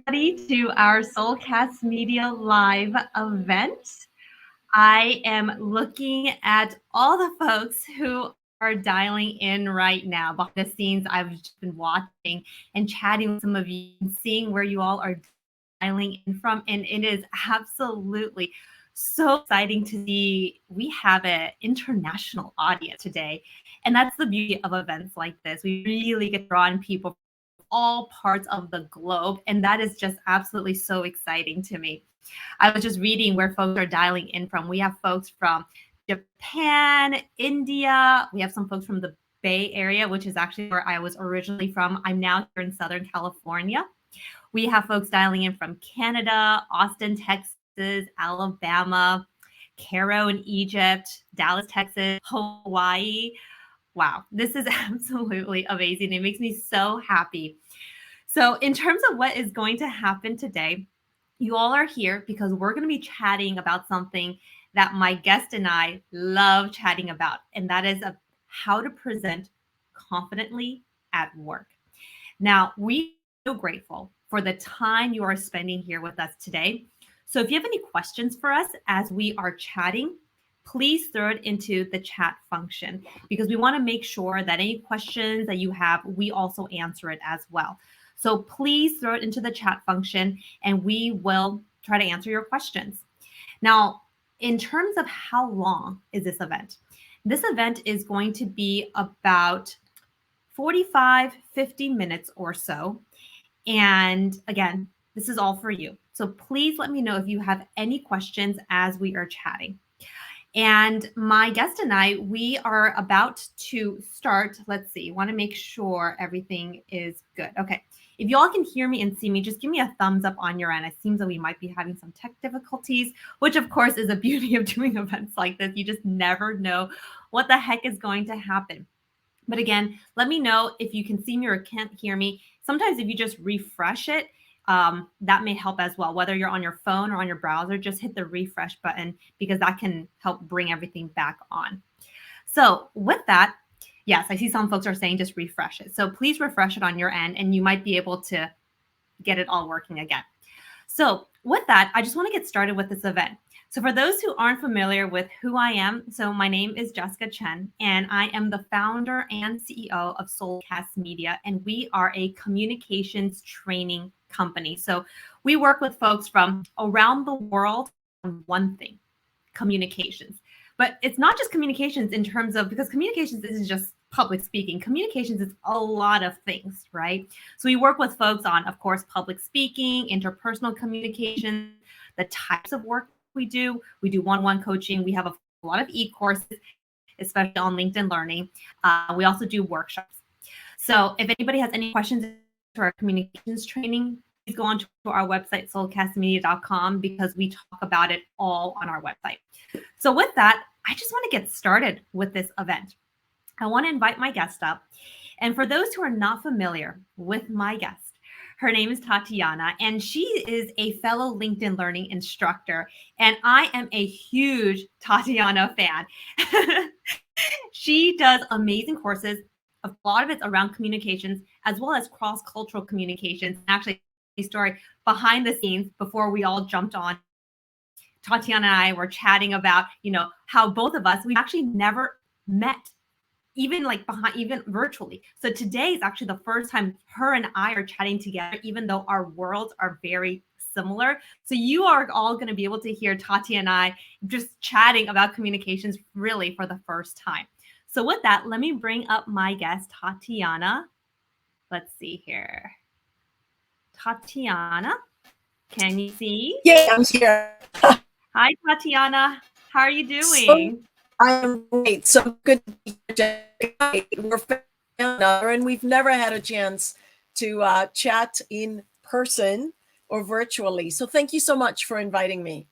everybody to our Soulcast Media live event. I am looking at all the folks who are dialing in right now. Behind the scenes, I've just been watching and chatting with some of you and seeing where you all are dialing in from. And it is absolutely so exciting to see we have an international audience today. And that's the beauty of events like this. We really get drawn people all parts of the globe. And that is just absolutely so exciting to me. I was just reading where folks are dialing in from. We have folks from Japan, India. We have some folks from the Bay Area, which is actually where I was originally from. I'm now here in Southern California. We have folks dialing in from Canada, Austin, Texas, Alabama, Cairo in Egypt, Dallas, Texas, Hawaii. Wow, this is absolutely amazing. It makes me so happy. So, in terms of what is going to happen today, you all are here because we're going to be chatting about something that my guest and I love chatting about, and that is how to present confidently at work. Now, we are so grateful for the time you are spending here with us today. So, if you have any questions for us as we are chatting, please throw it into the chat function because we want to make sure that any questions that you have, we also answer it as well. So please throw it into the chat function and we will try to answer your questions. Now, in terms of how long is this event? This event is going to be about 45, 50 minutes or so. And again, this is all for you. So please let me know if you have any questions as we are chatting. And my guest and I, we are about to start. Let's see, want to make sure everything is good. Okay. If you all can hear me and see me, just give me a thumbs up on your end. It seems that we might be having some tech difficulties, which of course is the beauty of doing events like this. You just never know what the heck is going to happen. But again, let me know if you can see me or can't hear me. Sometimes if you just refresh it, that may help as well. Whether you're on your phone or on your browser, just hit the refresh button because that can help bring everything back on. So with that, yes, I see some folks are saying just refresh it. So please refresh it on your end and you might be able to get it all working again. So with that, I just want to get started with this event. So for those who aren't familiar with who I am, so my name is Jessica Chen, and I am the founder and CEO of Soulcast Media, and we are a communications training company. So we work with folks from around the world on one thing, communications. But it's not just communications in terms of, because communications isn't just public speaking. Communications is a lot of things, right? So we work with folks on, of course, public speaking, interpersonal communication, the types of work we do. We do one-on-one coaching. We have a lot of e-courses, especially on LinkedIn Learning. We also do workshops. So if anybody has any questions to our communications training, please go on to our website, soulcastmedia.com, because we talk about it all on our website. So with that, I just want to get started with this event. I want to invite my guest up. And for those who are not familiar with my guest, her name is Tatiana, and she is a fellow LinkedIn Learning instructor. And I am a huge Tatiana fan. She does amazing courses. A lot of it's around communications, as well as cross-cultural communications. Actually, a story behind the scenes before we all jumped on. Tatiana and I were chatting about, how both of us, we've actually never met, even virtually. So today is actually the first time her and I are chatting together, even though our worlds are very similar. So you are all going to be able to hear Tati and I just chatting about communications really for the first time. So with that, let me bring up my guest, Tatiana. Let's see here. Tatiana, can you see? Yeah, I'm here. Hi, Tatiana. How are you doing? I am great. So good to be here, Jessica. We're another, and we've never had a chance to chat in person or virtually. So thank you so much for inviting me.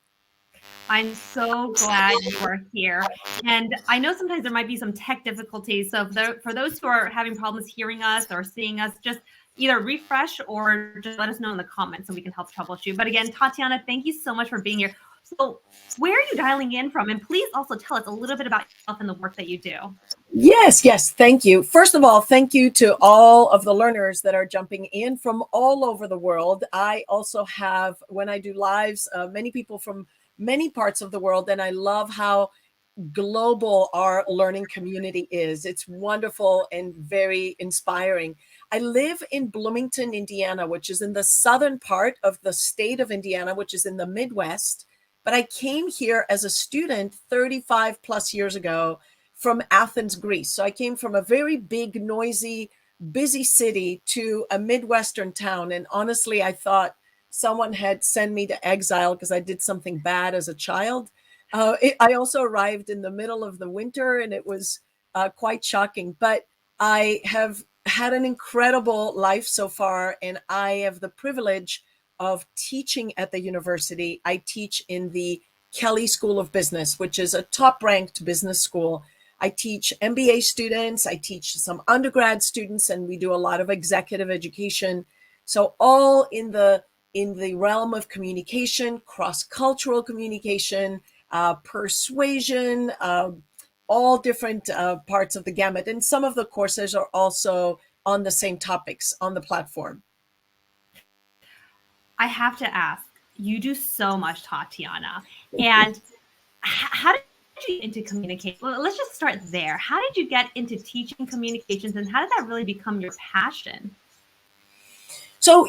I'm so glad you are here. And I know sometimes there might be some tech difficulties. So for those who are having problems hearing us or seeing us, just either refresh or just let us know in the comments so we can help troubleshoot. But again, Tatiana, thank you so much for being here. So where are you dialing in from? And please also tell us a little bit about yourself and the work that you do. Yes, thank you. First of all, thank you to all of the learners that are jumping in from all over the world. I also have, when I do lives, many people from many parts of the world, and I love how global our learning community is. It's wonderful and very inspiring. I live in Bloomington, Indiana, which is in the southern part of the state of Indiana, which is in the Midwest. But I came here as a student 35 plus years ago from Athens, Greece. So I came from a very big, noisy, busy city to a Midwestern town. And honestly, I thought someone had sent me to exile because I did something bad as a child. I also arrived in the middle of the winter, and it was quite shocking. But I have had an incredible life so far, and I have the privilege of teaching at the university. I teach in the Kelley School of Business, which is a top-ranked business school. I teach MBA students, I teach some undergrad students, and we do a lot of executive education. So all in the realm of communication, cross-cultural communication, persuasion, all different parts of the gamut. And some of the courses are also on the same topics on the platform. I have to ask, you do so much, Tatiana. And how did you get into communication? Well, let's just start there. How did you get into teaching communications, and how did that really become your passion? So,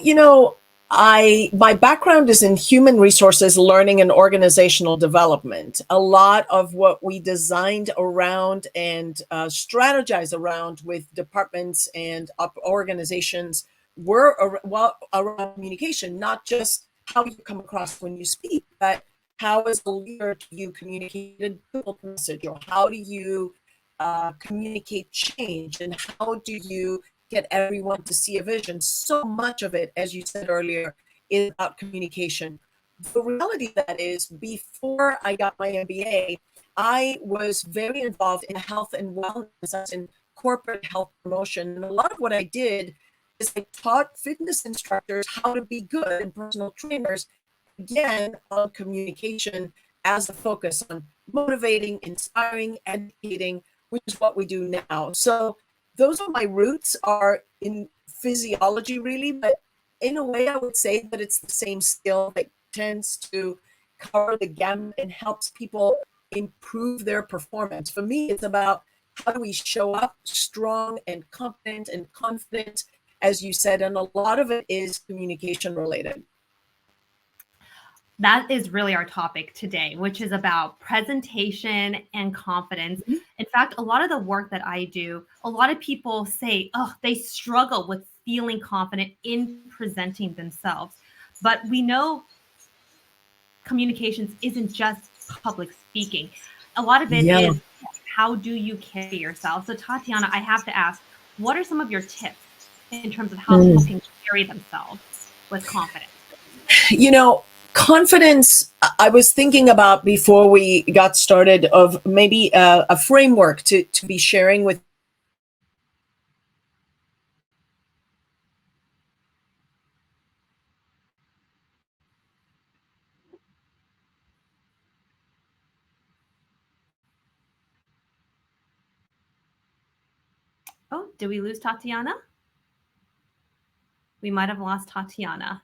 my background is in human resources, learning, and organizational development. A lot of what we designed around and strategize around with departments and organizations were around communication, not just how you come across when you speak, but how as a leader do you communicate a difficult message, or how do you communicate change, and how do you get everyone to see a vision. So much of it, as you said earlier, is about communication. The reality of that is, before I got my MBA, I was very involved in health and wellness and corporate health promotion. And a lot of what I did is I taught fitness instructors how to be good, and personal trainers, again, on communication as a focus on motivating, inspiring, educating, which is what we do now. So those are my roots, are in physiology, really, but in a way I would say that it's the same skill that tends to cover the gamut and helps people improve their performance. For me, it's about how do we show up strong and competent and confident, as you said, and a lot of it is communication related. That is really our topic today, which is about presentation and confidence. Mm-hmm. In fact, a lot of the work that I do, a lot of people say, oh, they struggle with feeling confident in presenting themselves. But we know communications isn't just public speaking. A lot of it is how do you carry yourself? So, Tatiana, I have to ask, what are some of your tips in terms of how people can carry themselves with confidence? Confidence, I was thinking about before we got started of maybe a framework to be sharing with. Oh, did we lose Tatiana? We might have lost Tatiana.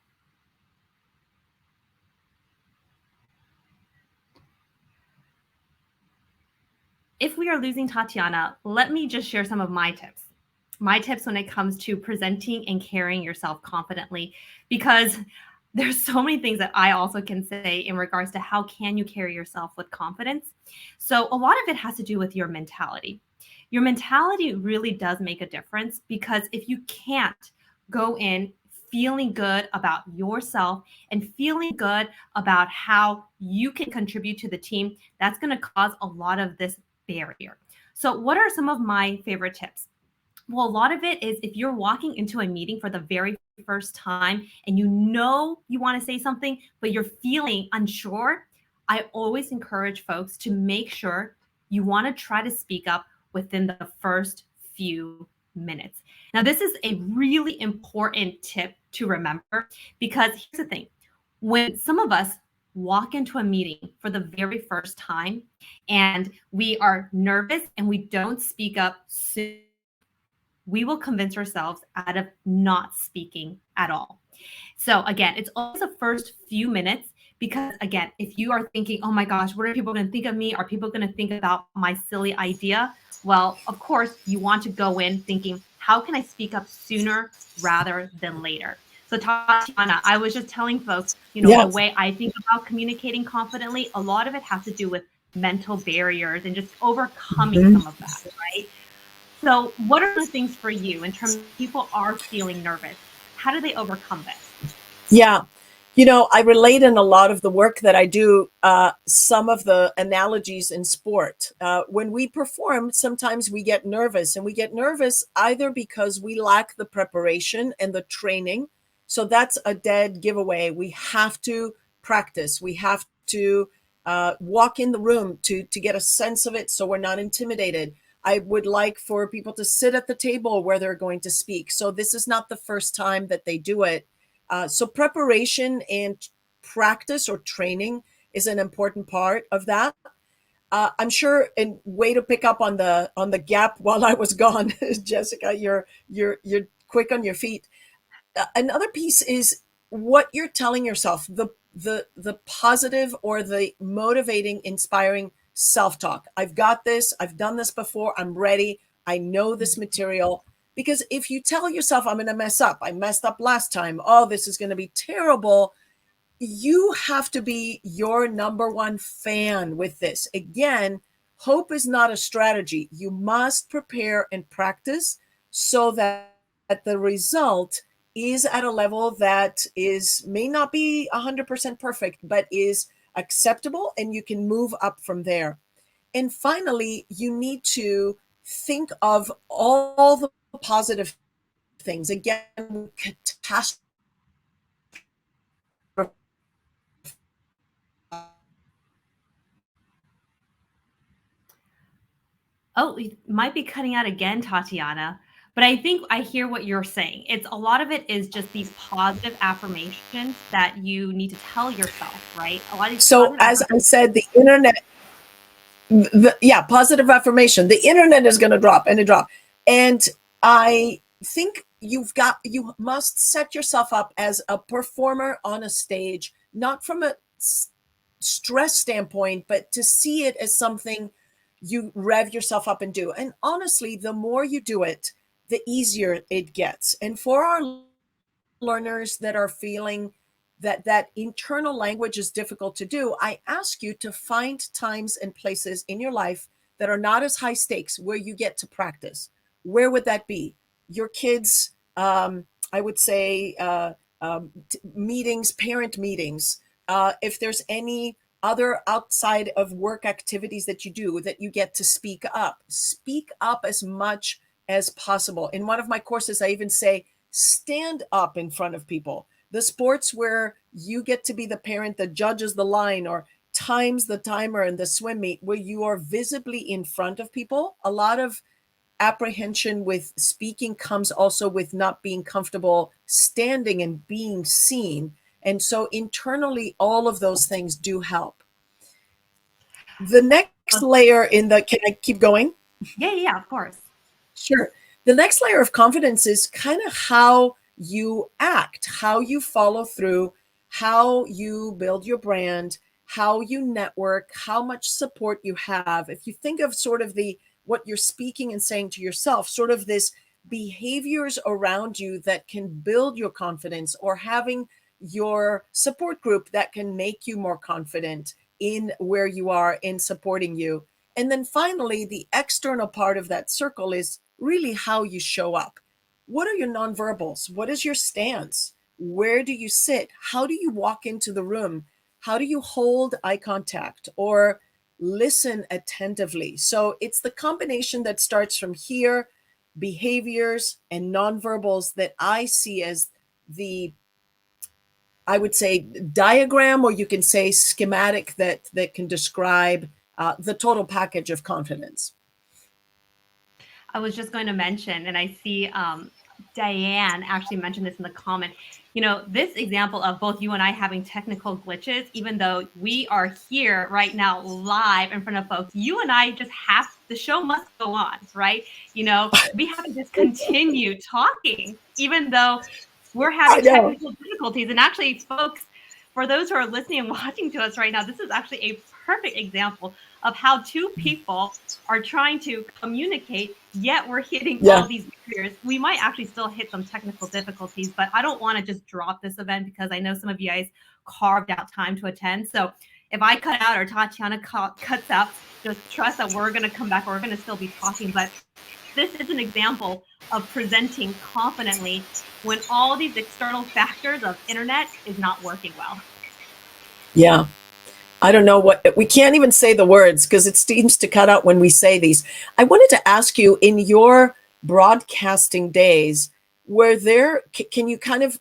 If we are losing Tatiana, let me just share some of my tips. My tips when it comes to presenting and carrying yourself confidently, because there's so many things that I also can say in regards to how can you carry yourself with confidence. So a lot of it has to do with your mentality. Your mentality really does make a difference, because if you can't go in feeling good about yourself and feeling good about how you can contribute to the team, that's going to cause a lot of this barrier. So what are some of my favorite tips? Well, a lot of it is if you're walking into a meeting for the very first time and you know you want to say something, but you're feeling unsure, I always encourage folks to make sure you want to try to speak up within the first few minutes. Now, this is a really important tip to remember, because here's the thing. When some of us walk into a meeting for the very first time and we are nervous and we don't speak up soon, we will convince ourselves out of not speaking at all. So again, it's always the first few minutes because again, if you are thinking, oh my gosh, what are people going to think of me? Are people going to think about my silly idea? Well, of course, you want to go in thinking, how can I speak up sooner rather than later? So Tatiana, I was just telling folks, the Yes. way I think about communicating confidently, a lot of it has to do with mental barriers and just overcoming Mhm. some of that, right? So what are the things for you in terms of people are feeling nervous? How do they overcome this? Yeah. I relate in a lot of the work that I do, some of the analogies in sport. When we perform, sometimes we get nervous, and we get nervous either because we lack the preparation and the training. So that's a dead giveaway. We have to practice. We have to walk in the room to get a sense of it so we're not intimidated. I would like for people to sit at the table where they're going to speak. So this is not the first time that they do it. So preparation and practice or training is an important part of that. I'm sure, and way to pick up on the gap while I was gone, Jessica, you're quick on your feet. Another piece is what you're telling yourself, the positive or the motivating, inspiring self-talk. I've got this. I've done this before. I'm ready. I know this material. Because if you tell yourself, I'm going to mess up, I messed up last time, oh, this is going to be terrible, you have to be your number one fan with this. Again, hope is not a strategy. You must prepare and practice so that the result is at a level that is may not be 100% perfect, but is acceptable, and you can move up from there. And finally, you need to think of all the positive things. Again, catastrophe. Oh, it might be cutting out again, Tatiana. But I think I hear what you're saying. It's a lot of it is just these positive affirmations that you need to tell yourself, right? A lot of these So, positive as I affirmations. said, the internet, yeah, positive affirmation. The internet is going to drop and it drop. And I think you must set yourself up as a performer on a stage, not from a stress standpoint, but to see it as something you rev yourself up and do. And honestly, the more you do it, the easier it gets. And for our learners that are feeling that internal language is difficult to do, I ask you to find times and places in your life that are not as high stakes where you get to practice. Where would that be? Your kids, I would say, meetings, parent meetings. If there's any other outside of work activities that you do that you get to speak up as much as possible. In one of my courses, I even say, stand up in front of people. The sports where you get to be the parent that judges the line or times the timer in the swim meet, where you are visibly in front of people. A lot of apprehension with speaking comes also with not being comfortable standing and being seen. And so internally, all of those things do help. The next layer can I keep going? Yeah, of course. Sure. The next layer of confidence is kind of how you act, how you follow through, how you build your brand, how you network, how much support you have. If you think of sort of what you're speaking and saying to yourself, sort of this behaviors around you that can build your confidence, or having your support group that can make you more confident in where you are in supporting you. And then finally, the external part of that circle is really how you show up. What are your nonverbals? What is your stance? Where do you sit? How do you walk into the room? How do you hold eye contact or listen attentively? So it's the combination that starts from here, behaviors and nonverbals, that I see as the, I would say, diagram, or you can say schematic, that can describe the total package of confidence. I was just going to mention, and I see Diane actually mentioned this in the comment. This example of both you and I having technical glitches, even though we are here right now live in front of folks, you and I just have, the show must go on, right? We have to just continue talking, even though we're I having know. technical difficulties. And actually, folks, for those who are listening and watching to us right now, this is actually a perfect example of how two people are trying to communicate, yet we're hitting Yeah. all these barriers. We might actually still hit some technical difficulties, but I don't want to just drop this event because I know some of you guys carved out time to attend. So if I cut out or Tatiana cuts out, just trust that we're going to come back. We're going to still be talking. But this is an example of presenting confidently when all these external factors of internet is not working well. Yeah. I don't know what, we can't even say the words because it seems to cut out when we say these. I wanted to ask you, in your broadcasting days, can you kind of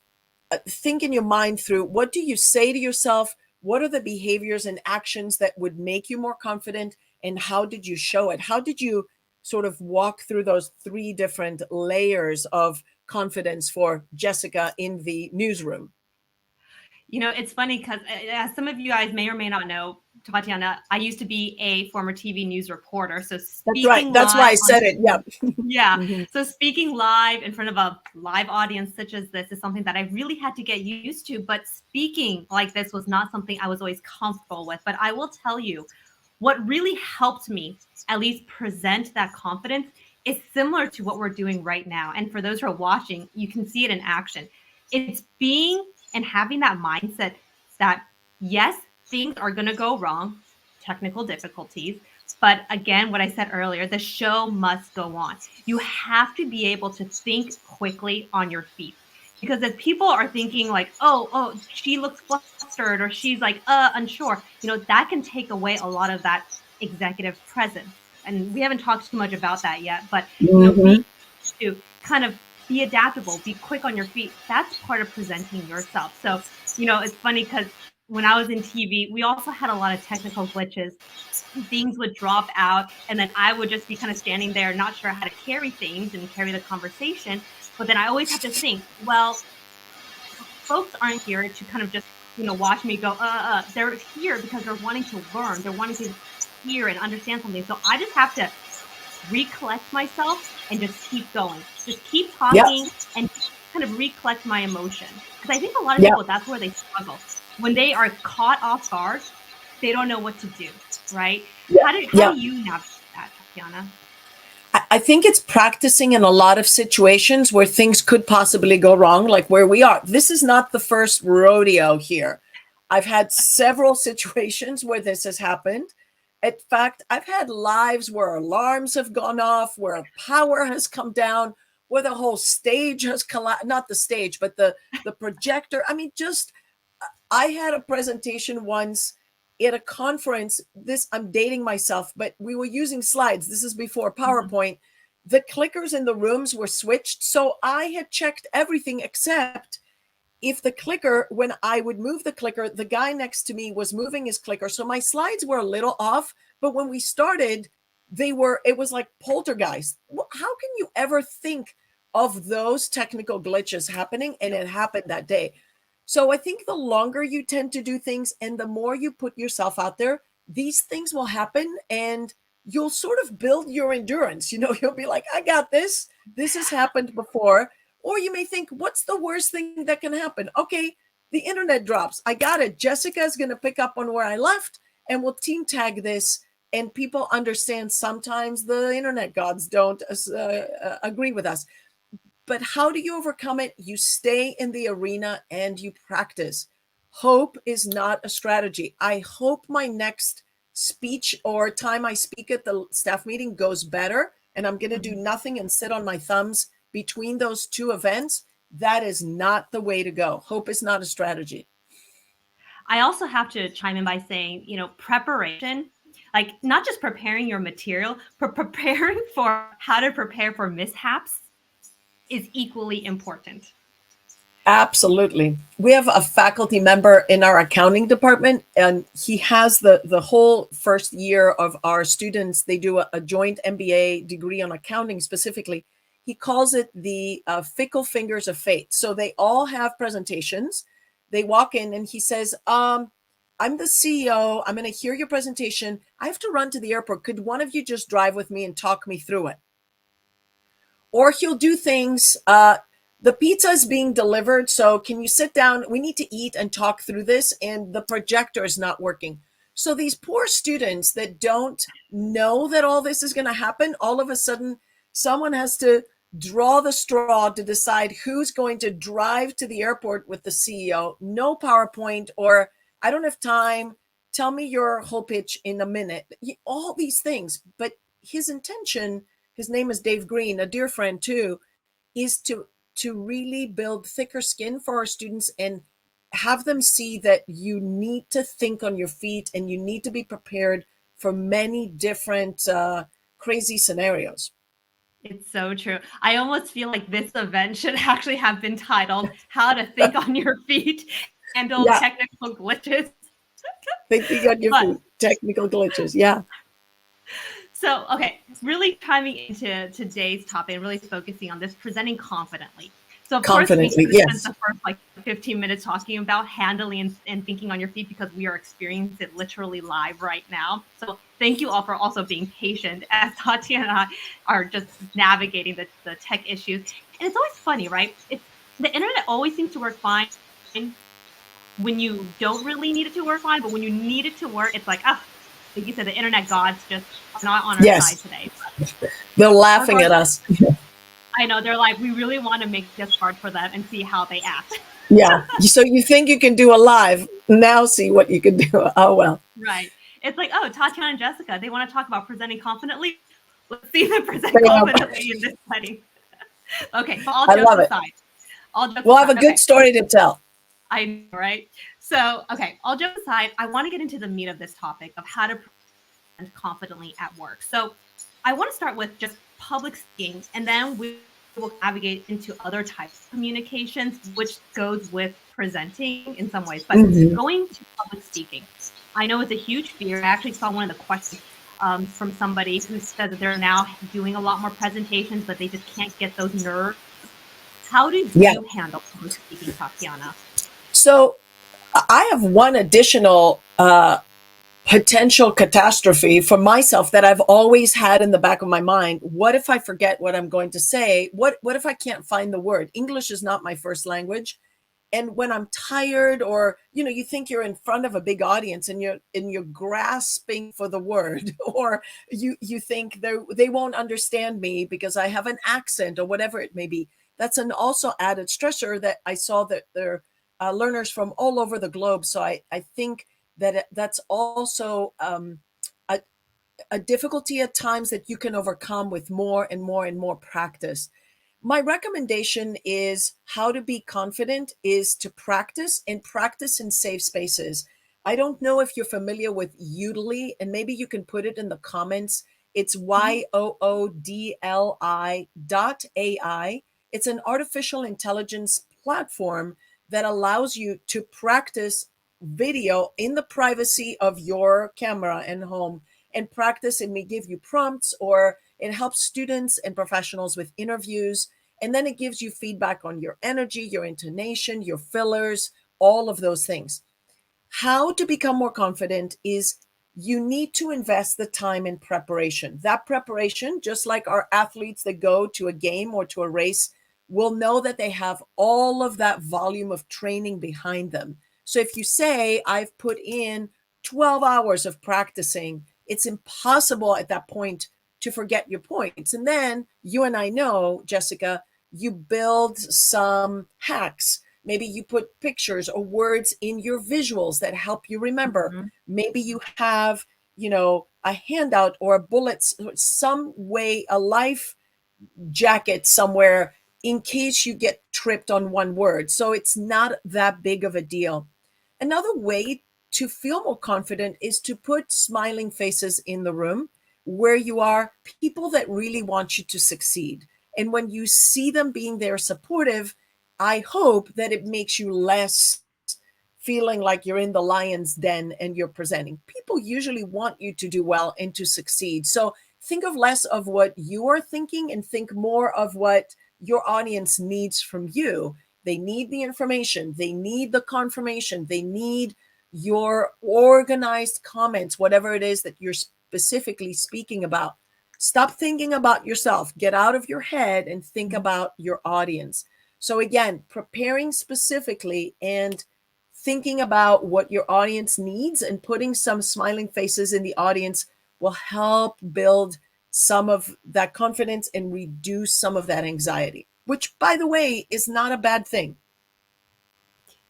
think in your mind through, what do you say to yourself? What are the behaviors and actions that would make you more confident? And how did you show it? How did you sort of walk through those 3 different layers of confidence for Jessica in the newsroom? It's funny because as some of you guys may or may not know, Tatiana, I used to be a former TV news reporter. So That's right. speaking That's why live I on said it. Yeah. yeah. Mhm. So speaking live in front of a live audience such as this is something that I really had to get used to. But speaking like this was not something I was always comfortable with. But I will tell you, what really helped me at least present that confidence is similar to what we're doing right now. And for those who are watching, you can see it in action. It's being and having that mindset that, yes, things are going to go wrong, technical difficulties. But again, what I said earlier, the show must go on. You have to be able to think quickly on your feet. Because if people are thinking like, oh, she looks flustered or she's like, unsure, that can take away a lot of that executive presence. And we haven't talked too much about that yet, but, being Mhm. to kind of be adaptable, be quick on your feet, that's part of presenting yourself. So, it's funny because when I was in TV, we also had a lot of technical glitches. Things would drop out, and then I would just be kind of standing there, not sure how to carry things and carry the conversation. But then I always have to think, well, folks aren't here to kind of just, watch me go, they're here because they're wanting to learn. They're wanting to hear and understand something. So I just have to recollect myself and just keep going. Just keep Yep. talking and kind of recollect my emotion. Because I think a lot of Yep. people, that's where they struggle. When they are caught off guard, they don't know what to do, right? Yep. How do Yep. you navigate that, Tatiana? I think it's practicing in a lot of situations where things could possibly go wrong, like where we are. This is not the first rodeo here. I've had several situations where this has happened. In fact, I've had lives where alarms have gone off, where power has come down, where the whole stage has collapsed, not the stage, but the projector. I mean, just, I had a presentation once at a conference. This, I'm dating myself, but we were using slides. This is before PowerPoint. The clickers in the rooms were switched. So I had checked everything except if the clicker, when I would move the clicker, the guy next to me was moving his clicker. So my slides were a little off, but when we started, it was like poltergeist. How can you ever think of those technical glitches happening? And it happened that day. So I think the longer you tend to do things and the more you put yourself out there, these things will happen and you'll sort of build your endurance. You'll be like, I got this. This has happened before. Or you may think, what's the worst thing that can happen? Okay, the internet drops. I got it. Jessica is going to pick up on where I left and we'll team tag this. And people understand sometimes the internet gods don't agree with us. But how do you overcome it? You stay in the arena and you practice. Hope is not a strategy. I hope my next speech or time I speak at the staff meeting goes better and I'm going to do nothing and sit on my thumbs between those 2 events. That is not the way to go. Hope is not a strategy. I also have to chime in by saying, preparation, like not just preparing your material, but preparing for how to prepare for mishaps is equally important. Absolutely. We have a faculty member in our accounting department, and he has the whole first year of our students. They do a joint MBA degree on accounting specifically. He calls it the fickle fingers of fate. So they all have presentations. They walk in and he says, I'm the CEO. I'm going to hear your presentation. I have to run to the airport. Could one of you just drive with me and talk me through it? Or he'll do things, the pizza is being delivered, so can you sit down? We need to eat and talk through this, and the projector is not working. So these poor students that don't know that all this is going to happen, all of a sudden, someone has to draw the straw to decide who's going to drive to the airport with the CEO. No PowerPoint, or I don't have time. Tell me your whole pitch in a minute. All these things. But his intention, his name is Dave Green, a dear friend too, is to really build thicker skin for our students and have them see that you need to think on your feet and you need to be prepared for many different crazy scenarios. It's so true. I almost feel like this event should actually have been titled "How to Think on Your Feet, Handle Yeah, Technical Glitches." thinking on your But feet, technical glitches. Yeah, so, okay, really diving into today's topic and really focusing on this presenting confidently. So, of course, we confidently. spent Yes. the first like 15 minutes talking about handling and thinking on your feet because we are experiencing it literally live right now. So, thank you all for also being patient as Tatiana and I are just navigating the tech issues. And it's always funny, right? It's the internet always seems to work fine when you don't really need it to work fine, but when you need it to work, it's like, ah, like you said, the internet gods just are not on our side Yes. today. They're laughing at Regardless, us. I know they're like, we really want to make this hard for them and see how they act. Yeah. So you think you can do a live, now see what you can do. Oh, well. Right. It's like, oh, Tatiana and Jessica, they want to talk about presenting confidently. Let's see them present They have, confidently in this setting. Okay, so all I jokes love it. aside, all jokes We'll have a aside. good Okay, story to tell. I know, right? So, okay, all jokes aside, I want to get into the meat of this topic of how to present confidently at work. So, I want to start with just public speaking, and then we will navigate into other types of communications, which goes with presenting in some ways. But Mhm. going to public speaking, I know it's a huge fear. I actually saw one of the questions from somebody who said that they're now doing a lot more presentations, but they just can't get those nerves. How do Yeah. you handle public speaking, Tatiana? So I have one additional potential catastrophe for myself that I've always had in the back of my mind. What if I forget what I'm going to say? What if I can't find the word? English is not my first language. And when I'm tired, or you think you're in front of a big audience and you're grasping for the word, or you think they won't understand me because I have an accent or whatever it may be. That's an also added stressor that I saw that there are learners from all over the globe. So I think that that's also a, a difficulty at times that you can overcome with more and more and more practice. My recommendation is how to be confident is to practice and practice in safe spaces. I don't know if you're familiar with Udly, and maybe you can put it in the comments. It's YOODLI.ai. It's an artificial intelligence platform that allows you to practice video in the privacy of your camera and home and practice. It may give you prompts, or it helps students and professionals with interviews. And then it gives you feedback on your energy, your intonation, your fillers, all of those things. How to become more confident is you need to invest the time in preparation. That preparation, just like our athletes that go to a game or to a race, will know that they have all of that volume of training behind them. So if you say, I've put in 12 hours of practicing, it's impossible at that point to forget your points. And then you and I know, Jessica, you build some hacks. Maybe you put pictures or words in your visuals that help you remember. Mm-hmm. Maybe you have, a handout or a bullet, some way, a life jacket somewhere in case you get tripped on one word. So it's not that big of a deal. Another way to feel more confident is to put smiling faces in the room where you are, people that really want you to succeed. And when you see them being there supportive, I hope that it makes you less feeling like you're in the lion's den and you're presenting. People usually want you to do well and to succeed. So think of less of what you are thinking and think more of what your audience needs from you. They need the information, they need the confirmation, they need your organized comments, whatever it is that you're specifically speaking about. Stop thinking about yourself, get out of your head and think about your audience. So again, preparing specifically and thinking about what your audience needs and putting some smiling faces in the audience will help build some of that confidence and reduce some of that anxiety, which, by the way, is not a bad thing.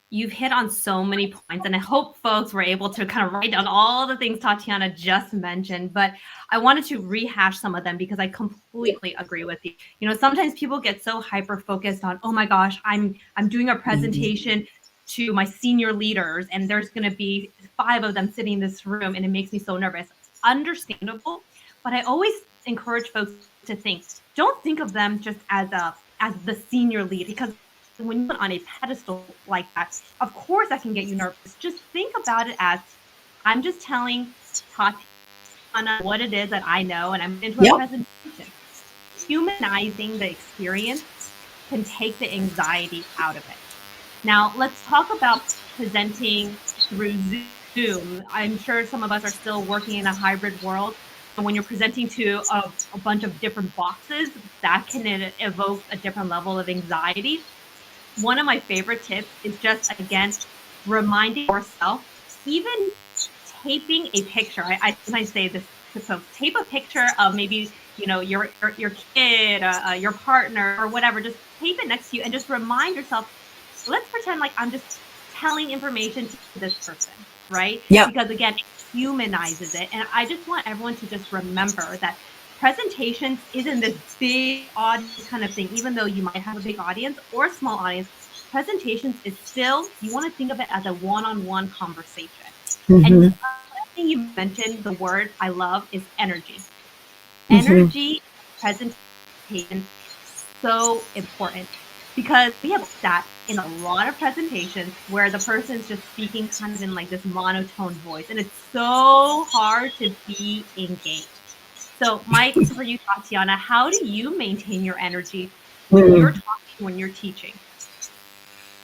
You've hit on so many points, and I hope folks were able to kind of write down all the things Tatiana just mentioned, but I wanted to rehash some of them because I completely agree with you. You know, sometimes people get so hyper focused on, oh my gosh, I'm doing a presentation to my senior leaders and there's going to be 5 of them sitting in this room and it makes me so nervous. Understandable, but I always encourage folks to think, don't think of them just as the senior lead, because when you put on a pedestal like that, of course that can get you nervous. Just think about it as, I'm just telling Tatiana what it is that I know, and I'm into a presentation. Humanizing the experience can take the anxiety out of it. Now, let's talk about presenting through Zoom. I'm sure some of us are still working in a hybrid world. And when you're presenting to a bunch of different boxes, that can evoke a different level of anxiety. One of my favorite tips is just, again, reminding yourself, even taping a picture. I sometimes say this to folks, tape a picture of maybe, you know, your kid, your partner or whatever, just tape it next to you and just remind yourself, let's pretend like I'm just telling information to this person, right? Yeah. Because again, it humanizes it. And I just want everyone to just remember that presentations isn't this big audience kind of thing, even though you might have a big audience or a small audience. Presentations is still, you want to think of it as a one-on-one conversation. And the thing you mentioned, the word I love is energy. Energy presentation is so important because we have that in a lot of presentations where the person's just speaking kind of in like this monotone voice, and it's so hard to be engaged. So my question for you, Tatiana, how do you maintain your energy when you're talking, when you're teaching?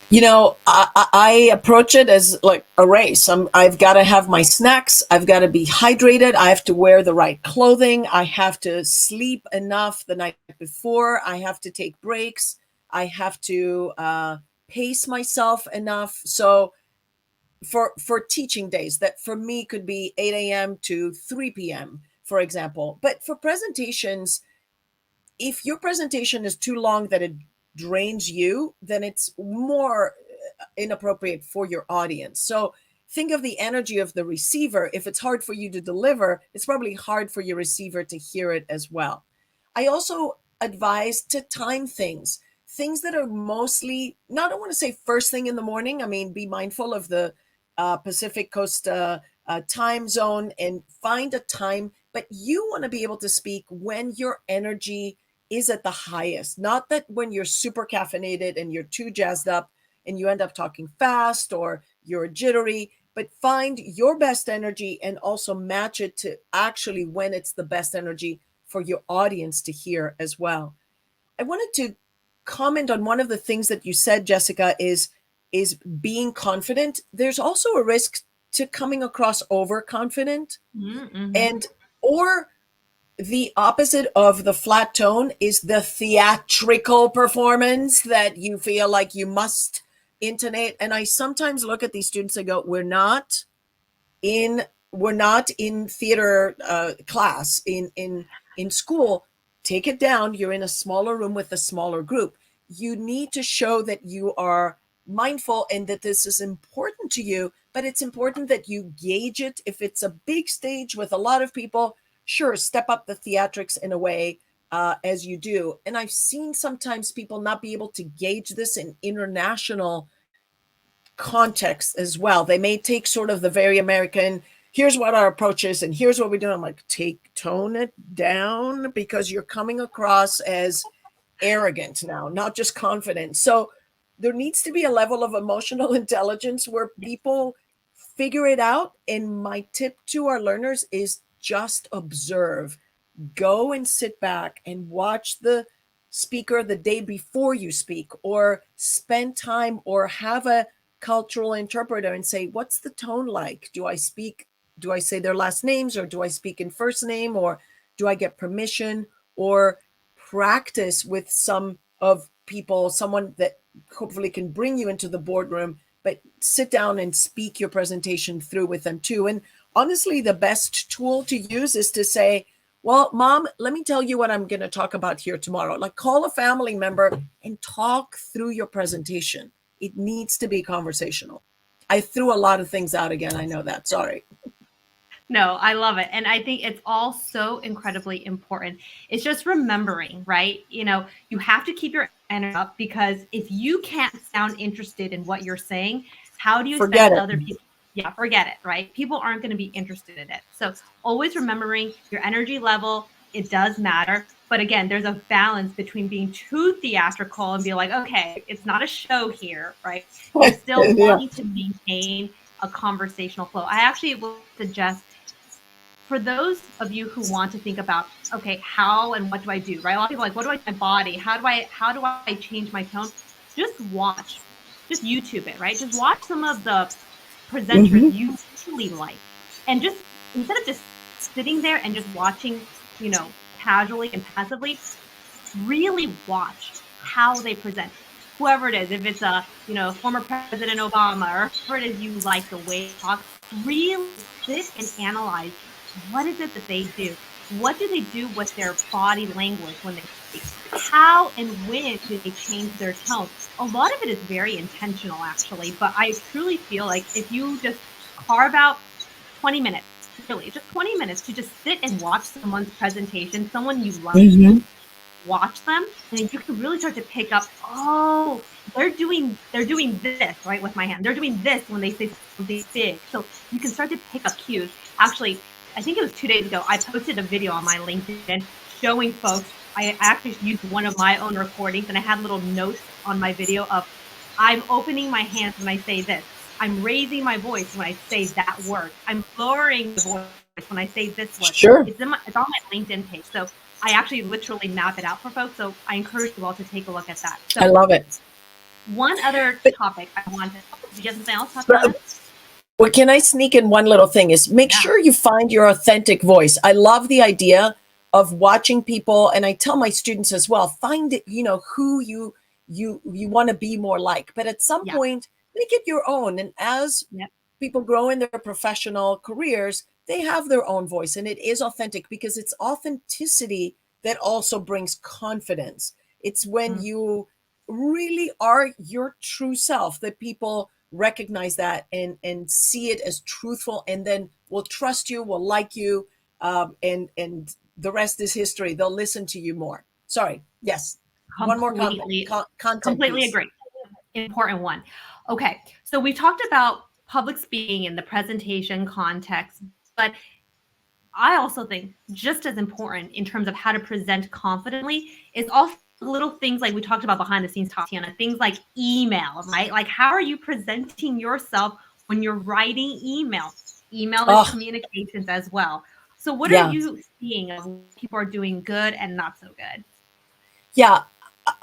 You know, I approach it as like a race. I've got to have my snacks. I've got to be hydrated. I have to wear the right clothing. I have to sleep enough the night before. I have to take breaks. I have to pace myself enough. So for teaching days, that for me could be 8 a.m. to 3 p.m., for example. But for presentations, if your presentation is too long that it drains you, then it's more inappropriate for your audience. So think of the energy of the receiver. If it's hard for you to deliver, it's probably hard for your receiver to hear it as well. I also advise to time things that are mostly, not, I don't want to say first thing in the morning. I mean, be mindful of the Pacific Coast time zone and find a time, but you want to be able to speak when your energy is at the highest, not that when you're super caffeinated and you're too jazzed up and you end up talking fast or you're jittery, but find your best energy and also match it to actually when it's the best energy for your audience to hear as well. I wanted to comment on one of the things that you said, Jessica, is being confident. There's also a risk to coming across overconfident, and or the opposite of the flat tone is the theatrical performance that you feel like you must intonate. And I sometimes look at these students and go, we're not in theater class in school. Take it down. You're in a smaller room with a smaller group. You need to show that you are mindful and that this is important to you, but it's important that you gauge it. If it's a big stage with a lot of people, sure, step up the theatrics in a way as you do. And I've seen sometimes people not be able to gauge this in international context as well. They may take sort of the very American, here's what our approach is and here's what we do. I'm like, tone it down, because you're coming across as arrogant now, not just confident. So there needs to be a level of emotional intelligence where people figure it out. And my tip to our learners is just observe. go and sit back and watch the speaker the day before you speak, or spend time or have a cultural interpreter and say, what's the tone like? Do I say their last names, or do I speak in first name, or do I get permission, or practice with some of people, someone that hopefully can bring you into the boardroom, but sit down and speak your presentation through with them too. And honestly, the best tool to use is to say, well, Mom, let me tell you what I'm going to talk about here tomorrow. Like, call a family member and talk through your presentation. It needs to be conversational. I threw a lot of things out again. I know that. Sorry. No, I love it. And I think it's all so incredibly important. It's just remembering, right? You have to keep your energy up, because if you can't sound interested in what you're saying, how do you Forget expect it. other people? Yeah, forget it, right? People aren't going to be interested in it. So always remembering your energy level, it does matter. But again, there's a balance between being too theatrical and be like, okay, it's not a show here, right? You're still Yeah. wanting to maintain a conversational flow. I actually would suggest, for those of you who want to think about, okay, how and what do I do, right? A lot of people are like, what do I do with my body? How do I change my tone? Just watch, just YouTube it, right? Just watch some of the presenters you really like, and just, instead of just sitting there and just watching, casually and passively, really watch how they present. Whoever it is, if it's a, former President Obama, or whoever it is you like the way they talk, really sit and analyze, what is it that they do? What do they do with their body language when they speak? How and when do they change their tone? A lot of it is very intentional, actually, but I truly feel like if you just carve out 20 minutes, really, just 20 minutes to just sit and watch someone's presentation, someone you love, watch them, and then you can really start to pick up, oh, they're doing this, right, with my hand. They're doing this when they say something big. So you can start to pick up cues. Actually, I think it was 2 days ago, I posted a video on my LinkedIn showing folks, I actually used one of my own recordings, and I had little notes on my video of, I'm opening my hands when I say this. I'm raising my voice when I say that word. I'm lowering the voice when I say this word. Sure. It's on my LinkedIn page. So I actually literally map it out for folks. So I encourage you all to take a look at that. So I love it. one other But, topic I wanted, did you have something else, Tatiana? well, can I sneak in one little thing? Is make sure you find your authentic voice. I love the idea of watching people, and I tell my students as well, find it, who you want to be more like, but at some point make it your own. And as people grow in their professional careers, they have their own voice, and it is authentic, because it's authenticity that also brings confidence. It's when you really are your true self that people recognize that and see it as truthful, and then will trust you, will like you, and the rest is history. They'll listen to you more. Sorry. Yes. One more content. Completely piece. agree. Important one. Okay, so we've talked about public speaking in the presentation context, but I also think just as important in terms of how to present confidently is also little things like we talked about behind the scenes, Tatiana, things like email, right? Like, how are you presenting yourself when you're writing email? Email is communications as well. So what are you seeing of what people are doing good and not so good? Yeah,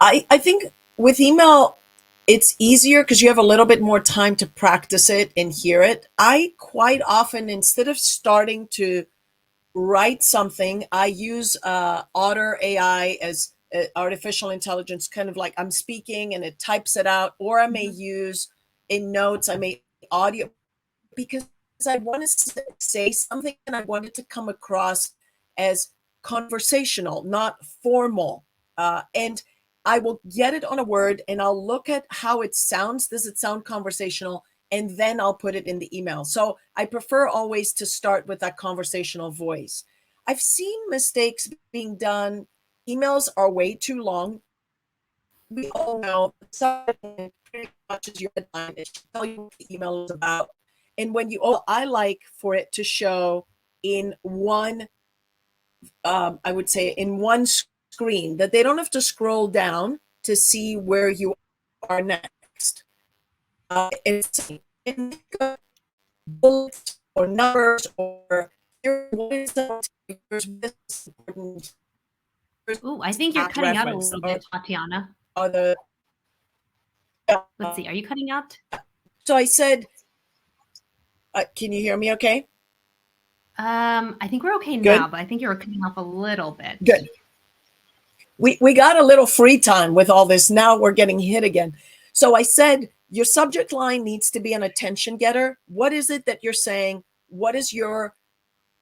I think with email, it's easier because you have a little bit more time to practice it and hear it. I quite often, instead of starting to write something, I use Otter AI as artificial intelligence, kind of like I'm speaking and it types it out, or I may use in notes, I may audio, because I want to say something and I want it to come across as conversational, not formal. And I will get it on a word and I'll look at how it sounds. Does it sound conversational? And then I'll put it in the email. So I prefer always to start with that conversational voice. I've seen mistakes being done. Emails are way too long. We all know something pretty much is your headline. It should tell you what the email is about. And when I like for it to show in one, I would say in one screen, that they don't have to scroll down to see where you are next. It's in bullets or numbers, or here's what is important Oh, I think you're cutting out a little bit, Tatiana. Let's see. Are you cutting out? So I said, can you hear me okay? I think we're okay now, but I think you're cutting off a little bit. Good. We got a little free time with all this. Now we're getting hit again. So I said, your subject line needs to be an attention getter. What is it that you're saying? What is your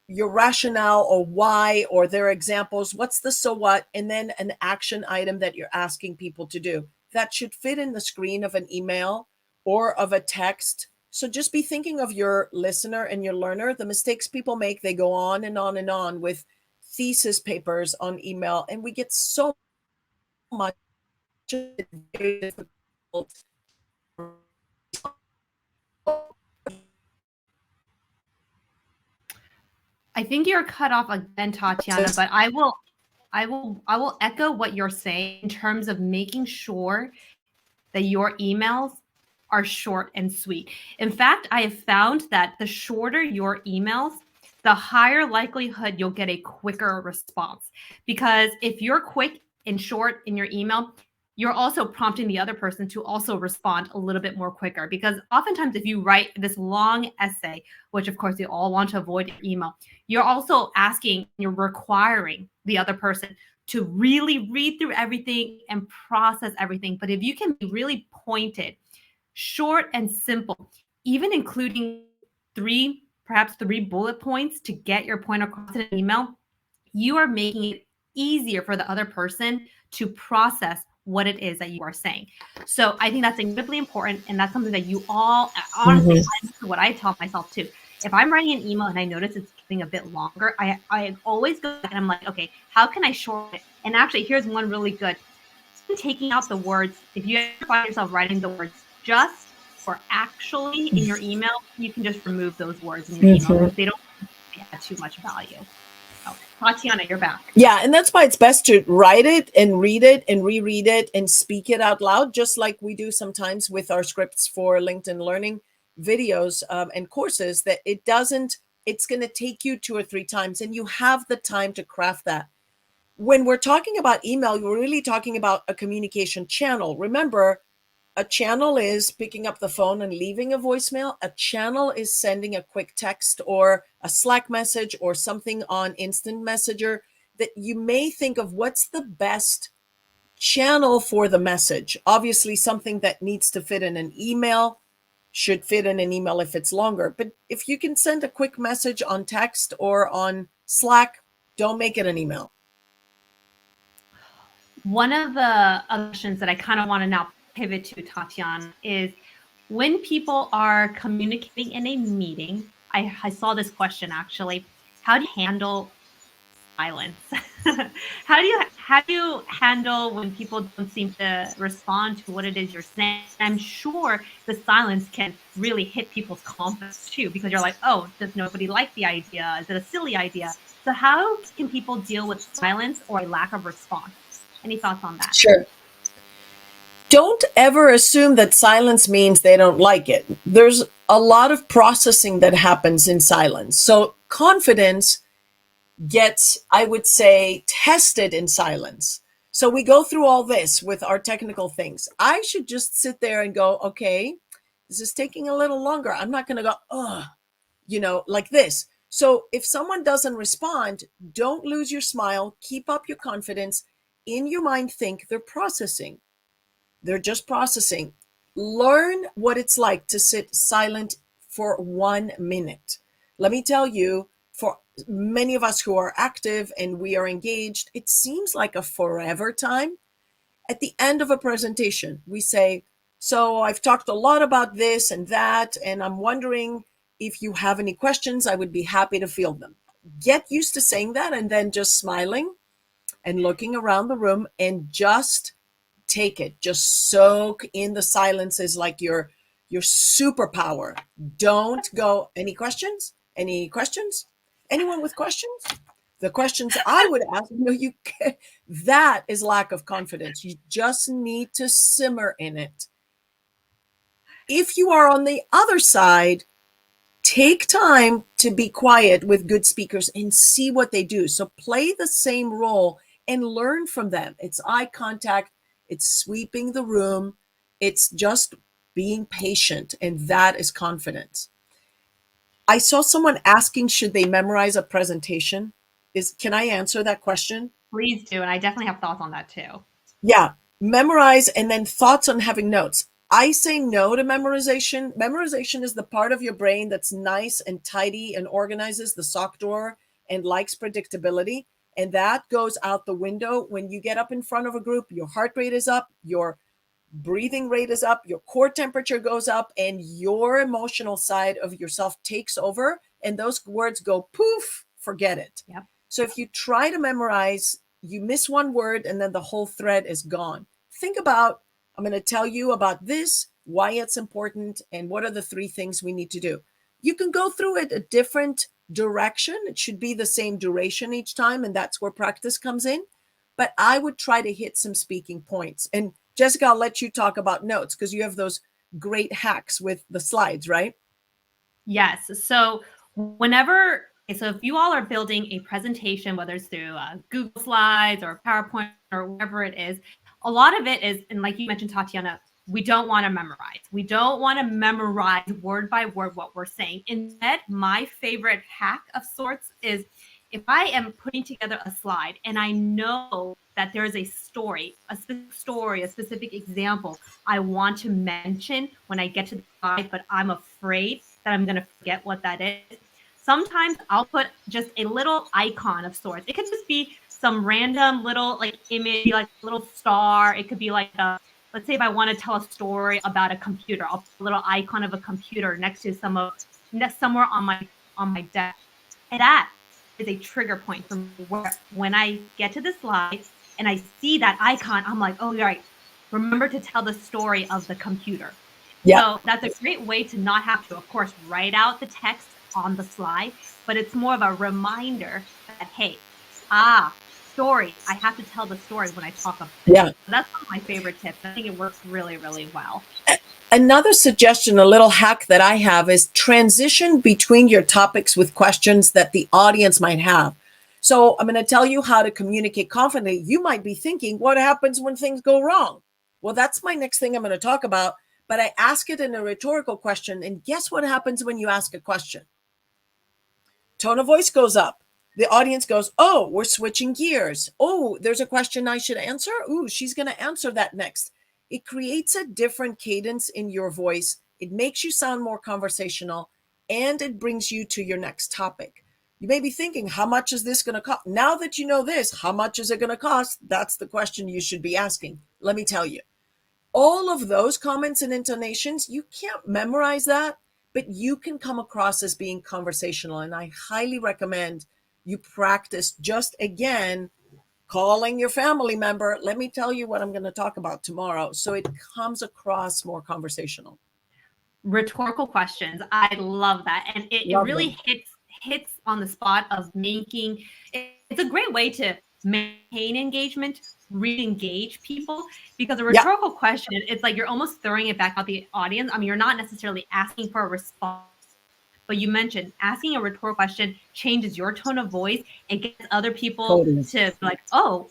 rationale or why, or their examples? What's the so what? And then an action item that you're asking people to do. That should fit in the screen of an email or of a text. So just be thinking of your listener and your learner. The mistakes people make, they go on and on and on with thesis papers on email, and we get so much difficult. I think you're cut off again, Tatiana, but I will echo what you're saying in terms of making sure that your emails are short and sweet. In fact, I have found that the shorter your emails, the higher likelihood you'll get a quicker response. Because if you're quick and short in your email, you're also prompting the other person to also respond a little bit more quicker. Because oftentimes, if you write this long essay, which of course you all want to avoid your email, you're also asking, you're requiring the other person to really read through everything and process everything. But if you can be really pointed, short and simple, even including perhaps three bullet points to get your point across in an email, you are making it easier for the other person to process what it is that you are saying. So I think that's incredibly important. And that's something that you all, honestly, that's what I tell myself too. If I'm writing an email and I notice it's getting a bit longer, I always go back and I'm like, okay, how can I shorten it? And actually, here's one really good. Taking out the words. If you ever find yourself writing the words just or actually in your email, you can just remove those words in your email because they don't add too much value. Oh, Tatiana, you're back. Yeah, and that's why it's best to write it and read it and reread it and speak it out loud, just like we do sometimes with our scripts for LinkedIn Learning videos and courses, that it's going to take you 2 or 3 times and you have the time to craft that. When we're talking about email, we're really talking about a communication channel. Remember, a channel is picking up the phone and leaving a voicemail. A channel is sending a quick text or a Slack message or something on Instant Messenger that you may think of what's the best channel for the message. Obviously, something that needs to fit in an email should fit in an email if it's longer. But if you can send a quick message on text or on Slack, don't make it an email. One of the questions that I kind of want to now pivot to, Tatiana, is when people are communicating in a meeting, I saw this question actually, how do you handle silence? How do you handle when people don't seem to respond to what it is you're saying? I'm sure the silence can really hit people's confidence too, because you're like, oh, does nobody like the idea? Is it a silly idea? So how can people deal with silence or a lack of response? Any thoughts on that? Sure. Don't ever assume that silence means they don't like it. There's a lot of processing that happens in silence. So confidence gets, I would say, tested in silence. So we go through all this with our technical things. I should just sit there and go, okay, this is taking a little longer. I'm not going to go, like this. So if someone doesn't respond, don't lose your smile. Keep up your confidence. In your mind, think they're processing. They're just processing. Learn what it's like to sit silent for 1 minute. Let me tell you, for many of us who are active and we are engaged, it seems like a forever time. At the end of a presentation, we say, so I've talked a lot about this and that, and I'm wondering if you have any questions. I would be happy to field them. Get used to saying that and then just smiling and looking around the room and just take it. Just soak in the silences like your superpower. Don't go, any questions? Any questions? Anyone with questions? The questions I would ask, that is lack of confidence. You just need to simmer in it. If you are on the other side, take time to be quiet with good speakers and see what they do. So play the same role and learn from them. It's eye contact, it's sweeping the room, it's just being patient, and that is confidence. I saw someone asking, should they memorize a presentation? Can I answer that question? Please do. And I definitely have thoughts on that too. Yeah, memorize, and then thoughts on having notes. I say no to memorization. Memorization is the part of your brain that's nice and tidy and organizes the sock drawer and likes predictability. And that goes out the window when you get up in front of a group. Your heart rate is up, your breathing rate is up, your core temperature goes up, and your emotional side of yourself takes over. And those words go poof, forget it. Yep. So if you try to memorize, you miss one word and then the whole thread is gone. Think about, I'm going to tell you about this, why it's important, and what are the 3 things we need to do. You can go through it a different direction. It should be the same duration each time, and that's where practice comes in. But I would try to hit some speaking points. And Jessica, I'll let you talk about notes because you have those great hacks with the slides, right? Yes. So if you all are building a presentation, whether it's through Google Slides or PowerPoint or whatever it is, a lot of it is, and like you mentioned, Tatiana, we don't want to memorize. We don't want to memorize word by word what we're saying. Instead, my favorite hack of sorts is if I am putting together a slide and I know that there's a story, a specific example I want to mention when I get to the slide, but I'm afraid that I'm going to forget what that is. Sometimes I'll put just a little icon of sorts. It could just be some random little like image, like a little star. It could be like let's say if I want to tell a story about a computer, I'll put a little icon of a computer next to somewhere on my desk. And that is a trigger point for me where when I get to the slide and I see that icon, I'm like, oh, right, remember to tell the story of the computer. Yeah. So that's a great way to not have to, of course, write out the text on the slide, but it's more of a reminder that, hey, story. I have to tell the story when I talk about it. Yeah. So that's one of my favorite tips. I think it works really, really well. Another suggestion, a little hack that I have is transition between your topics with questions that the audience might have. So I'm going to tell you how to communicate confidently. You might be thinking, what happens when things go wrong? Well, that's my next thing I'm going to talk about, but I ask it in a rhetorical question. And guess what happens when you ask a question? Tone of voice goes up. The audience goes, oh, we're switching gears. Oh, there's a question I should answer. Ooh, she's going to answer that next. It creates a different cadence in your voice. It makes you sound more conversational, and it brings you to your next topic. You may be thinking, how much is this going to cost? Now that you know this, how much is it going to cost? That's the question you should be asking. Let me tell you, all of those comments and intonations, you can't memorize that, but you can come across as being conversational. And I highly recommend you practice just again, calling your family member. Let me tell you what I'm going to talk about tomorrow. So it comes across more conversational. Rhetorical questions. I love that. And it really hits on the spot of making, it's a great way to maintain engagement, re-engage people, because a rhetorical question, it's like you're almost throwing it back at the audience. I mean, you're not necessarily asking for a response, but you mentioned asking a rhetorical question changes your tone of voice and gets other people to be like, oh,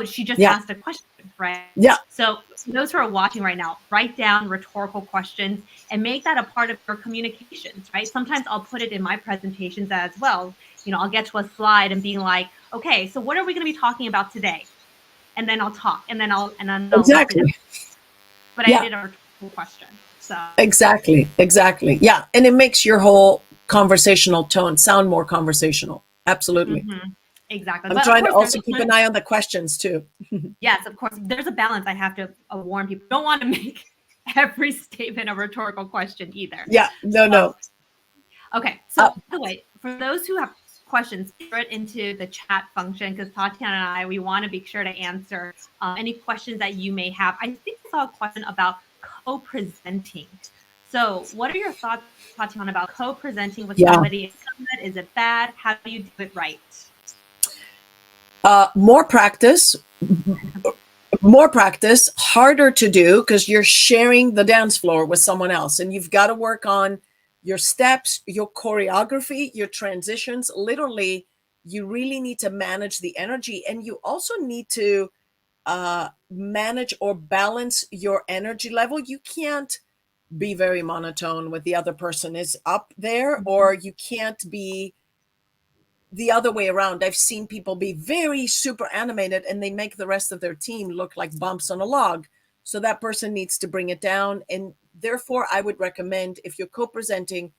she just asked a question, right? Yeah. So those who are watching right now, write down rhetorical questions and make that a part of your communications, right? Sometimes I'll put it in my presentations as well. You know, I'll get to a slide and being like, okay, so what are we going to be talking about today? And then I'll talk, and then I'll exactly. But I did a rhetorical question. So exactly. Yeah. And it makes your whole conversational tone sound more conversational. Absolutely. Mm-hmm. Exactly. I'm trying to also keep an eye on the questions too. Yes, of course. There's a balance. I have to warn people. Don't want to make every statement a rhetorical question either. Yeah. No. Okay. So by the way, for those who have questions, throw it into the chat function because Tatiana and I, we want to be sure to answer any questions that you may have. I think I saw a question about co-presenting. So what are your thoughts, Tatiana, about co-presenting with somebody? Is it bad? How do you do it right? More practice, harder to do because you're sharing the dance floor with someone else, and you've got to work on your steps, your choreography, your transitions. Literally, you really need to manage the energy, and you also need to manage or balance your energy level. You can't be very monotone when the other person is up there, or you can't be the other way around. I've seen people be very super animated and they make the rest of their team look like bumps on a log. So that person needs to bring it down. And therefore, I would recommend, if you're co-presenting,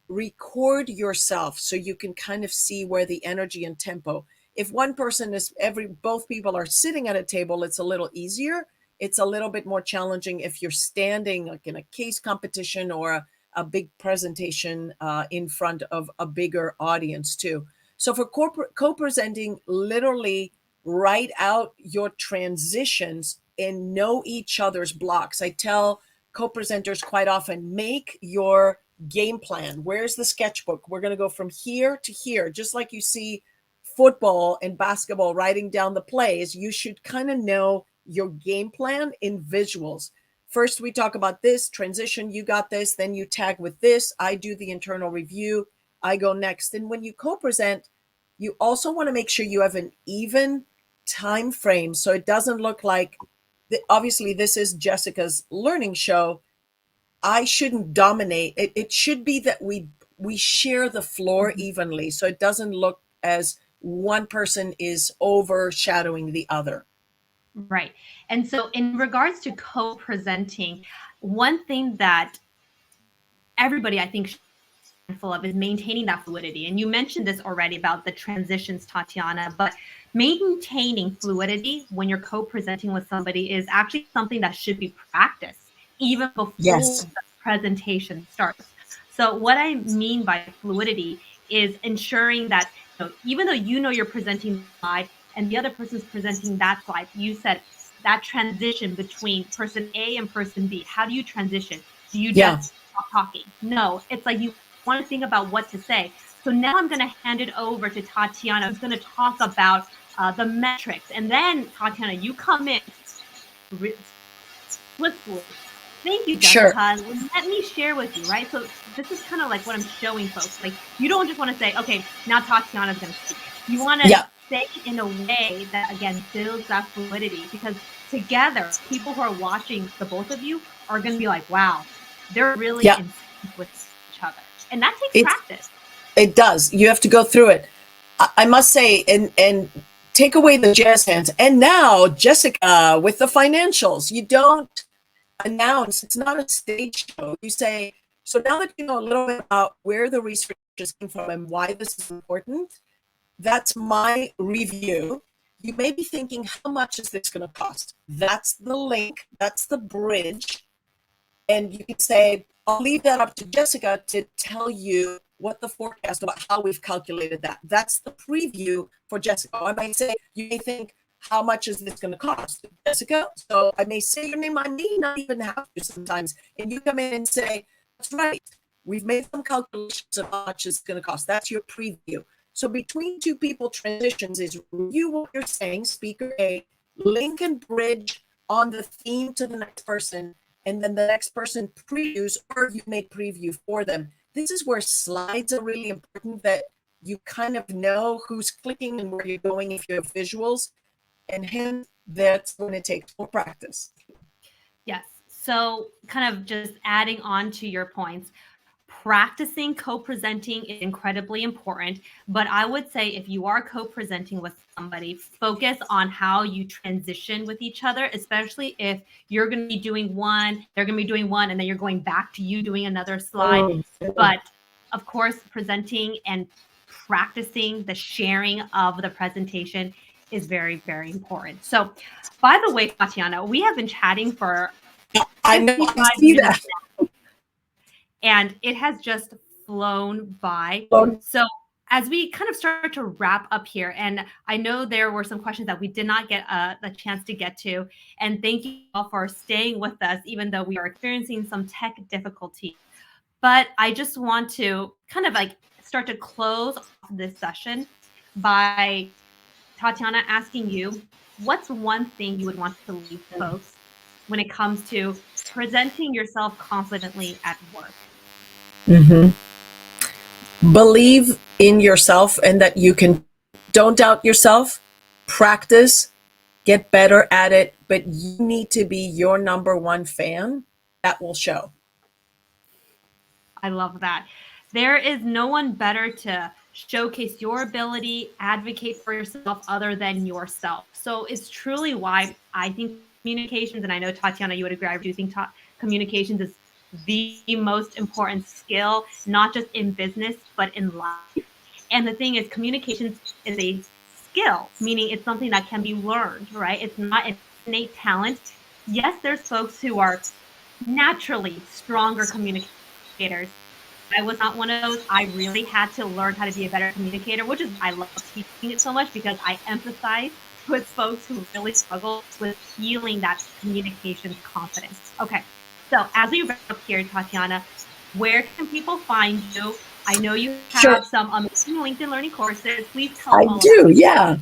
record yourself so you can kind of see where the energy and tempo. If one person is both people are sitting at a table, it's a little easier. It's a little bit more challenging if you're standing, like in a case competition or a big presentation in front of a bigger audience too. So for co-presenting, literally write out your transitions and know each other's blocks. I tell co-presenters quite often, make your game plan. Where's the sketchbook? We're going to go from here to here. Just like you see football and basketball writing down the plays, you should kind of know your game plan in visuals. First, we talk about this transition. You got this. Then you tag with this. I do the internal review. I go next. And when you co-present, you also want to make sure you have an even time frame, so it doesn't look like, obviously this is Jessica's learning show. I shouldn't dominate. It should be that we share the floor evenly, so it doesn't look as one person is overshadowing the other. Right. And so in regards to co-presenting, one thing that everybody, I think, should be mindful of is maintaining that fluidity. And you mentioned this already about the transitions, Tatiana, but maintaining fluidity when you're co-presenting with somebody is actually something that should be practiced even before the presentation starts. So what I mean by fluidity is ensuring that, even though you're presenting slide and the other person's presenting that slide, you said that transition between person A and person B. How do you transition? Do you just stop talking? No, it's like you want to think about what to say. So now I'm going to hand it over to Tatiana, who's going to talk about the metrics. And then, Tatiana, you come in swiftly. Thank you, Jessica. Sure. Let me share with you, right? So this is kind of like what I'm showing folks. Like, you don't just want to say, okay, now Tatiana's going to speak. You want to say it in a way that, again, builds that fluidity, because together, people who are watching the both of you are going to be like, wow, they're really in sync with each other. And that takes practice. It does. You have to go through it. I must say, and take away the jazz hands. And now, Jessica, with the financials, you don't announce. It's not a stage show. You say, so now that you know a little bit about where the research is coming from and why this is important, that's my review. You may be thinking, how much is this going to cost? That's the link. That's the bridge. And you can say, I'll leave that up to Jessica to tell you what the forecast about how we've calculated that. That's the preview for Jessica. I might say, you may think, how much is this going to cost, Jessica? So I may say your name. I may not even have to sometimes. And you come in and say, that's right. We've made some calculations of how much it's going to cost. That's your preview. So between two people transitions is review what you're saying, speaker A, link and bridge on the theme to the next person, and then the next person previews, or you make preview for them. This is where slides are really important, that you kind of know who's clicking and where you're going if you have visuals. And hence, that's when it takes more practice. Yes. So kind of just adding on to your points, practicing co-presenting is incredibly important. But I would say if you are co-presenting with somebody, focus on how you transition with each other, especially if you're going to be doing one, they're going to be doing one, and then you're going back to you doing another slide. But of course, presenting and practicing the sharing of the presentation is very, very important. So, by the way, Tatiana, we have been chatting for 55 minutes now, and it has just flown by. So, as we kind of start to wrap up here, and I know there were some questions that we did not get a chance to get to, and thank you all for staying with us, even though we are experiencing some tech difficulty. But I just want to kind of like start to close off this session by Tatiana asking you, what's one thing you would want to leave folks when it comes to presenting yourself confidently at work? Believe in yourself and that you can don't doubt yourself, practice, get better at it, but you need to be your number one fan. That will show. I love that. There is no one better to showcase your ability, advocate for yourself other than yourself. So it's truly why I think communications, and I know Tatiana, you would agree, I do think communications is the most important skill, not just in business, but in life. And the thing is, communications is a skill, meaning it's something that can be learned, right? It's not an innate talent. Yes, there's folks who are naturally stronger communicators. I was not one of those. I really had to learn how to be a better communicator, which is I love teaching it so much because I empathize with folks who really struggle with healing that communications confidence. Okay, so as we wrap up here, Tatiana, where can people find you? I know you have Sure. some amazing LinkedIn learning courses. Please tell I all do, about it. yeah.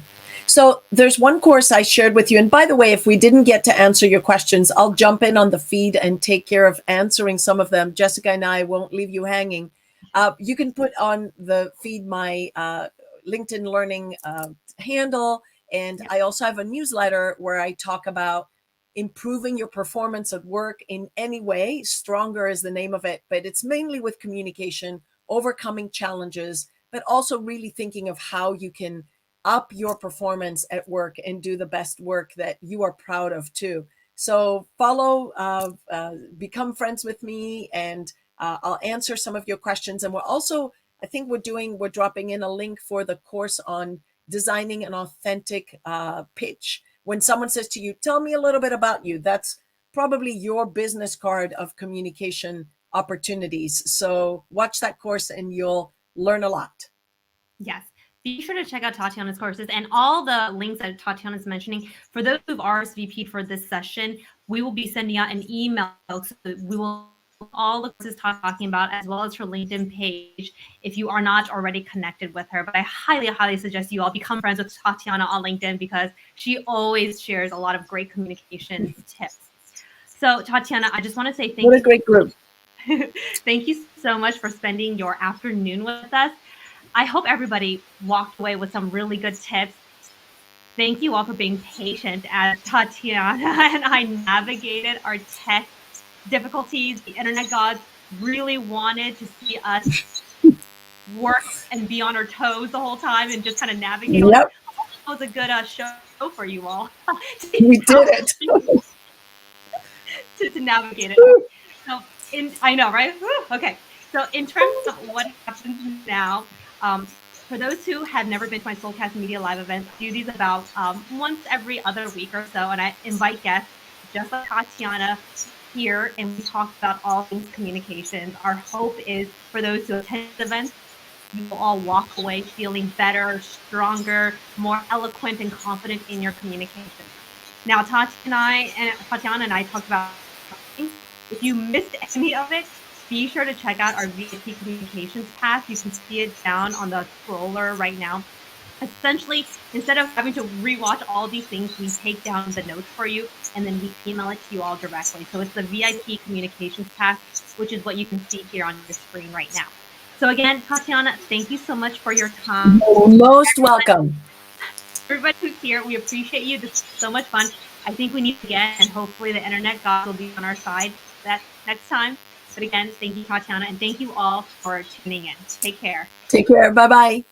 So there's one course I shared with you. And by the way, if we didn't get to answer your questions, I'll jump in on the feed and take care of answering some of them. Jessica and I won't leave you hanging. You can put on the feed my LinkedIn Learning handle. And Yep. I also have a newsletter where I talk about improving your performance at work in any way. Stronger is the name of it, but it's mainly with communication, overcoming challenges, but also really thinking of how you can up your performance at work and do the best work that you are proud of too. So follow, become friends with me, and I'll answer some of your questions. And we're also, I think we're dropping in a link for the course on designing an authentic pitch. When someone says to you, tell me a little bit about you, that's probably your business card of communication opportunities. So watch that course and you'll learn a lot. Yes. Be sure to check out Tatiana's courses and all the links that Tatiana's mentioning. For those who've RSVP'd for this session, we will be sending out an email. So we will all the courses talking about, as well as her LinkedIn page, if you are not already connected with her. But I highly, highly suggest you all become friends with Tatiana on LinkedIn because she always shares a lot of great communications tips. So Tatiana, I just want to say thank you. What a great group. Thank you so much for spending your afternoon with us. I hope everybody walked away with some really good tips. Thank you all for being patient as Tatiana and I navigated our tech difficulties. The internet gods really wanted to see us work and be on our toes the whole time and just kind of navigate. Yep. That was a good show for you all. We did it. to navigate it. So I know, right? Okay. So in terms of what happens now, for those who have never been to my Soulcast Media live events, I do these about once every other week or so, and I invite guests just like Tatiana here, and we talk about all things communications. Our hope is for those who attend events, you will all walk away feeling better, stronger, more eloquent, and confident in your communication. Now, Tatiana and I talked about, if you missed any of it, be sure to check out our VIP communications path. You can see it down on the scroller right now. Essentially, instead of having to rewatch all these things, we take down the notes for you and then we email it to you all directly. So it's the VIP communications path, which is what you can see here on your screen right now. So again, Tatiana, thank you so much for your time. Most welcome. Everybody who's here, we appreciate you. This is so much fun. I think we need to get, and hopefully the internet gods will be on our side that next time. But again, thank you, Tatiana, and thank you all for tuning in. Take care. Take care. Bye-bye.